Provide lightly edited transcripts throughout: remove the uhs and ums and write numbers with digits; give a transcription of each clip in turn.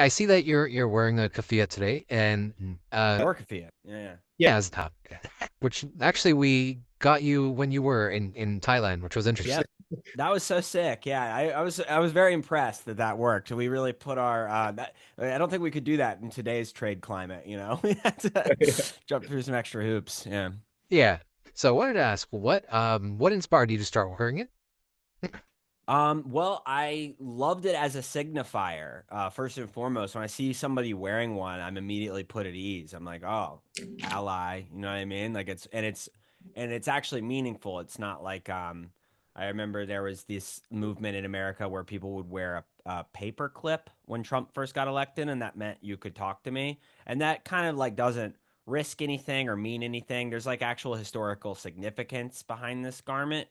I see that you're wearing a keffiyeh today, and Or Keffiyeh. Yeah. yeah, as top, which actually we got you when you were in Thailand, which was interesting. Yep. That was so sick. Yeah, I was very impressed that that worked. We really put our that I don't think we could do that in today's trade climate, you know. We had to jump through some extra hoops. Yeah. Yeah. So I wanted to ask, what inspired you to start wearing it? Well, I loved it as a signifier. First and foremost, when I see somebody wearing one, I'm immediately put at ease. I'm like, oh, ally, you know what I mean? Like it's actually meaningful. It's not like I remember there was this movement in America where people would wear a paper clip when Trump first got elected, and that meant you could talk to me. And that kind of like doesn't risk anything or mean anything. There's like actual historical significance behind this garment.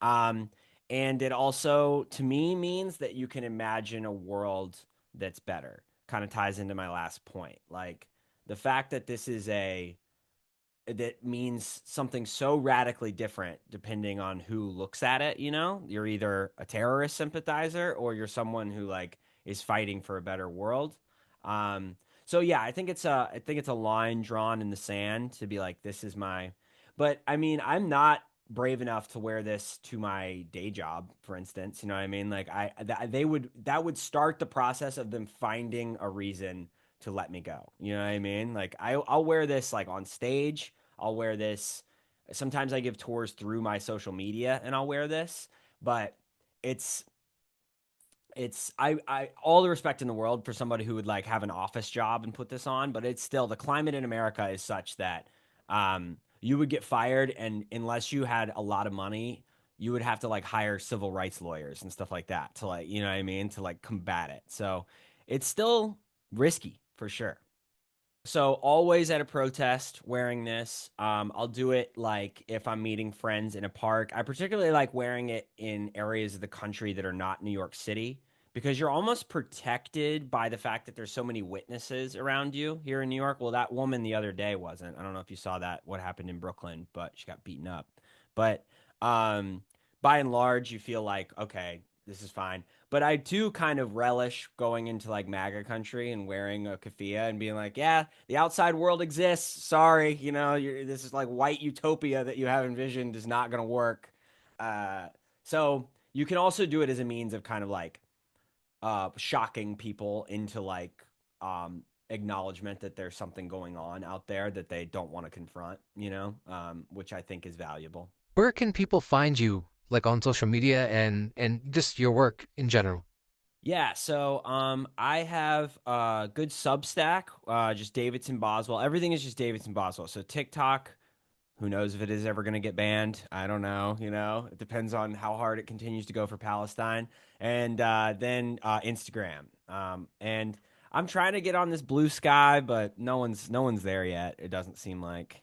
Um, and it also, to me, means that you can imagine a world that's better. Kind of ties into my last point. Like the fact that this is that means something so radically different depending on who looks at it, you know? You're either a terrorist sympathizer or you're someone who like is fighting for a better world. Um, so yeah, I think it's a line drawn in the sand to be like, this is my, but I mean, I'm not brave enough to wear this to my day job, for instance. You know what I mean? Like that would start the process of them finding a reason to let me go. You know what I mean? Like I'll wear this like on stage. I'll wear this. Sometimes I give tours through my social media and I'll wear this, but it's I all the respect in the world for somebody who would like have an office job and put this on, but it's still the climate in America is such that you would get fired, and unless you had a lot of money, you would have to like hire civil rights lawyers and stuff like that to like, you know what I mean, to like combat it. So it's still risky for sure. So always at a protest wearing this. I'll do it like if I'm meeting friends in a park. I particularly like wearing it in areas of the country that are not New York City because you're almost protected by the fact that there's so many witnesses around you here in New York. Well, that woman the other day wasn't. I don't know if you saw that, what happened in Brooklyn, but she got beaten up. But um, by and large, you feel like, okay, this is fine. But I do kind of relish going into like MAGA country and wearing a keffiyeh and being like, yeah, the outside world exists. Sorry, you know, this is like white utopia that you have envisioned is not going to work. Uh, so you can also do it as a means of kind of like shocking people into like acknowledgement that there's something going on out there that they don't want to confront, you know, which I think is valuable. Where can people find you, like on social media and just your work in general? Yeah, so I have a good Substack, just Davidson Boswell. Everything is just Davidson Boswell. So TikTok, who knows if it is ever going to get banned? I don't know. You know, it depends on how hard it continues to go for Palestine. And then Instagram. And I'm trying to get on this blue sky, but no one's there yet. It doesn't seem like.